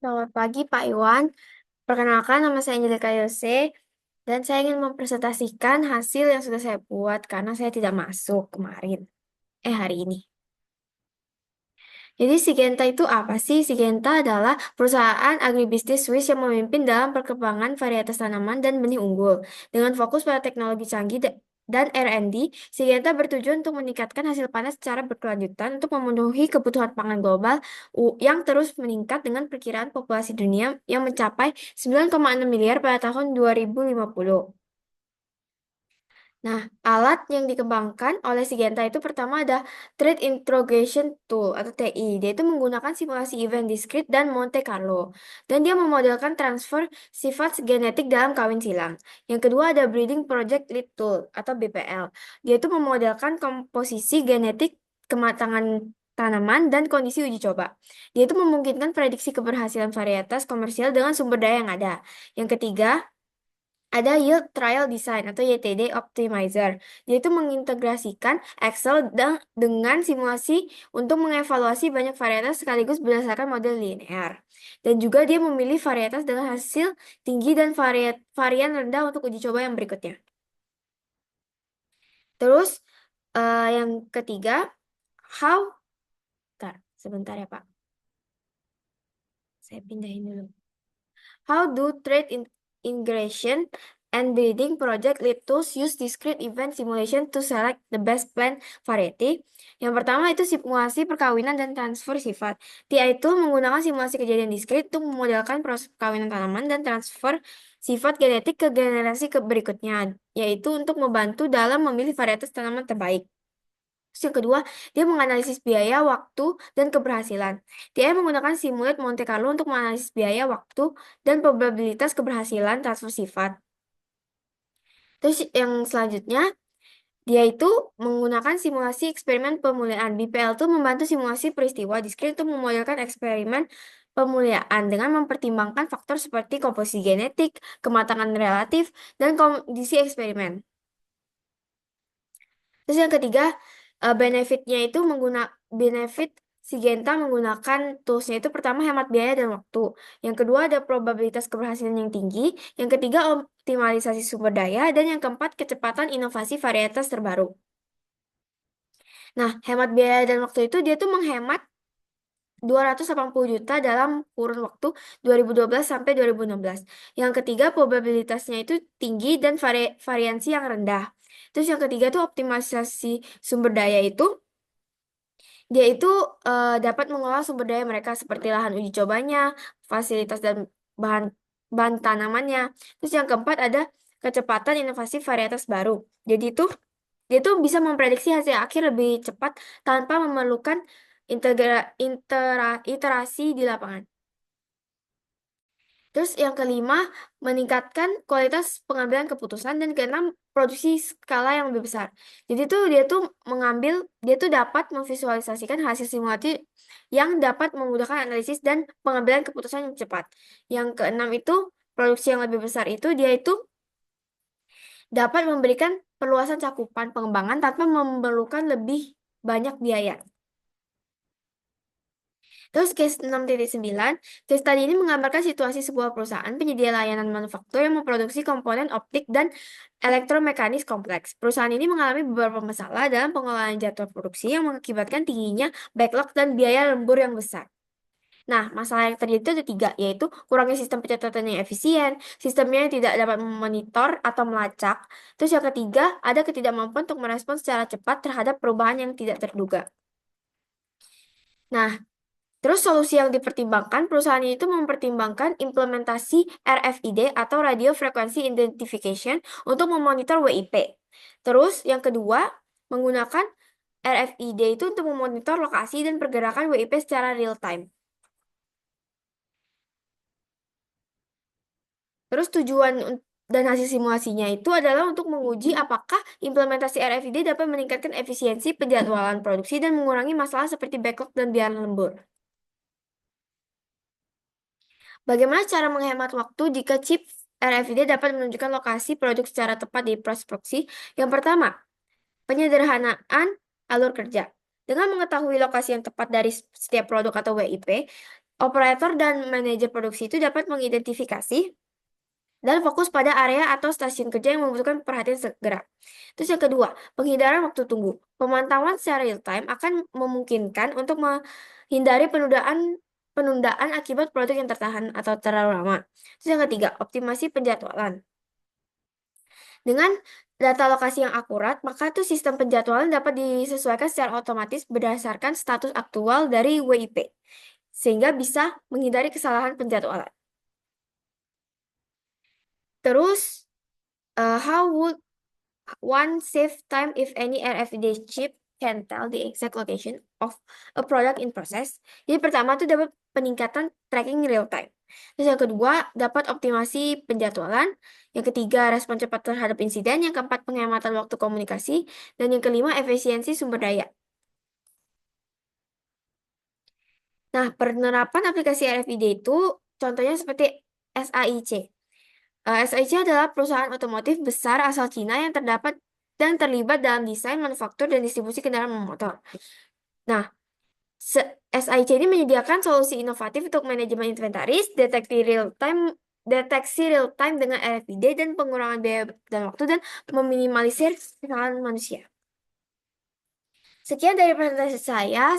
Selamat pagi Pak Iwan. Perkenalkan nama saya Angelika Yose dan saya ingin mempresentasikan hasil yang sudah saya buat karena saya tidak masuk kemarin. Hari ini. Jadi Syngenta itu apa sih? Syngenta adalah perusahaan agribisnis Swiss yang memimpin dalam perkembangan varietas tanaman dan benih unggul. Dengan fokus pada teknologi canggih dan R&D, Syngenta bertujuan untuk meningkatkan hasil panen secara berkelanjutan untuk memenuhi kebutuhan pangan global yang terus meningkat dengan perkiraan populasi dunia yang mencapai 9,6 miliar pada tahun 2050. Nah, alat yang dikembangkan oleh Syngenta itu pertama ada Trade Integration Tool atau TI. Dia itu menggunakan simulasi event discrete dan Monte Carlo. Dan dia memodelkan transfer sifat genetik dalam kawin silang. Yang kedua ada Breeding Project Lead Tool atau BPL. Dia itu memodelkan komposisi genetik kematangan tanaman dan kondisi uji coba. Dia itu memungkinkan prediksi keberhasilan varietas komersial dengan sumber daya yang ada. Yang ketiga, ada Yield Trial Design atau YTD Optimizer. Dia itu mengintegrasikan Excel dengan simulasi untuk mengevaluasi banyak varietas sekaligus berdasarkan model linear. Dan juga dia memilih varietas dengan hasil tinggi dan varian rendah untuk uji coba yang berikutnya. Terus yang ketiga, how? Sebentar ya Pak. Saya pindahin dulu. How do trade integration and breeding project lead tools use discrete event simulation to select the best plant variety? Yang pertama itu simulasi perkawinan dan transfer sifat. TI itu menggunakan simulasi kejadian diskrit untuk memodelkan proses perkawinan tanaman dan transfer sifat genetik ke generasi berikutnya, yaitu untuk membantu dalam memilih varietas tanaman terbaik. Terus yang kedua, dia menganalisis biaya, waktu, dan keberhasilan. Dia menggunakan simulate Monte Carlo untuk menganalisis biaya, waktu, dan probabilitas keberhasilan transfer sifat. Terus yang selanjutnya, dia itu menggunakan simulasi eksperimen pemuliaan. BPL itu membantu simulasi peristiwa diskrit untuk memodelkan eksperimen pemuliaan dengan mempertimbangkan faktor seperti komposisi genetik, kematangan relatif, dan kondisi eksperimen. Terus yang ketiga, benefitnya itu benefit Syngenta menggunakan toolsnya itu pertama hemat biaya dan waktu. Yang kedua ada probabilitas keberhasilan yang tinggi. Yang ketiga optimalisasi sumber daya. Dan yang keempat kecepatan inovasi varietas terbaru. Nah, hemat biaya dan waktu itu dia tuh menghemat 280 juta dalam kurun waktu 2012 sampai 2016. Yang ketiga, probabilitasnya itu tinggi dan variansi yang rendah. Terus yang ketiga tuh optimalisasi sumber daya itu dia itu dapat mengolah sumber daya mereka seperti lahan uji cobanya, fasilitas dan bahan bahan tanamannya. Terus yang keempat ada kecepatan inovasi varietas baru. Jadi itu dia tuh bisa memprediksi hasil akhir lebih cepat tanpa memerlukan iterasi di lapangan. Terus yang kelima, meningkatkan kualitas pengambilan keputusan dan keenam, produksi skala yang lebih besar. Jadi dia tuh dapat memvisualisasikan hasil simulasi yang dapat memudahkan analisis dan pengambilan keputusan yang cepat. Yang keenam itu, produksi yang lebih besar itu dia itu dapat memberikan perluasan cakupan pengembangan tanpa memerlukan lebih banyak biaya. Terus case 6.9, case tadi ini menggambarkan situasi sebuah perusahaan penyedia layanan manufaktur yang memproduksi komponen optik dan elektromekanis kompleks. Perusahaan ini mengalami beberapa masalah dalam pengelolaan jadwal produksi yang mengakibatkan tingginya backlog dan biaya lembur yang besar. Nah, masalah yang terjadi itu ada tiga, yaitu kurangnya sistem pencatatan yang efisien, sistemnya yang tidak dapat memonitor atau melacak. Terus yang ketiga, ada ketidakmampuan untuk merespons secara cepat terhadap perubahan yang tidak terduga. Nah, terus solusi yang dipertimbangkan, perusahaan itu mempertimbangkan implementasi RFID atau Radio Frequency Identification untuk memonitor WIP. Terus yang kedua, menggunakan RFID itu untuk memonitor lokasi dan pergerakan WIP secara real time. Terus tujuan dan hasil simulasinya itu adalah untuk menguji apakah implementasi RFID dapat meningkatkan efisiensi penjadwalan produksi dan mengurangi masalah seperti backlog dan biaya lembur. Bagaimana cara menghemat waktu jika chip RFID dapat menunjukkan lokasi produk secara tepat di proses produksi? Yang pertama, penyederhanaan alur kerja. Dengan mengetahui lokasi yang tepat dari setiap produk atau WIP, Operator dan manajer produksi itu dapat mengidentifikasi dan fokus pada area atau stasiun kerja yang membutuhkan perhatian segera. Terus yang kedua, penghindaran waktu tunggu. Pemantauan secara real time akan memungkinkan untuk menghindari penundaan akibat produk yang tertahan atau terlalu lama. Terus yang ketiga, optimasi penjadwalan. Dengan data lokasi yang akurat, maka tuh sistem penjadwalan dapat disesuaikan secara otomatis berdasarkan status aktual dari WIP, sehingga bisa menghindari kesalahan penjadwalan. Terus, how would one save time if any RFID chip can tell the exact location of a product in process? Jadi pertama tuh dapat peningkatan tracking real time. Terus yang kedua, dapat optimasi penjadwalan. Yang ketiga, respon cepat terhadap insiden. Yang keempat, penghematan waktu komunikasi. Dan yang kelima, efisiensi sumber daya. Nah, penerapan aplikasi RFID itu contohnya seperti SAIC. SAIC adalah perusahaan otomotif besar asal Cina yang terdapat dan terlibat dalam desain, manufaktur, dan distribusi kendaraan bermotor. Nah, SAIC ini menyediakan solusi inovatif untuk manajemen inventaris, deteksi real time dengan RFID, dan pengurangan biaya dan waktu, dan meminimalisir kesalahan manusia. Sekian dari presentasi saya.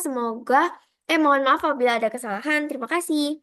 Mohon maaf apabila ada kesalahan. Terima kasih.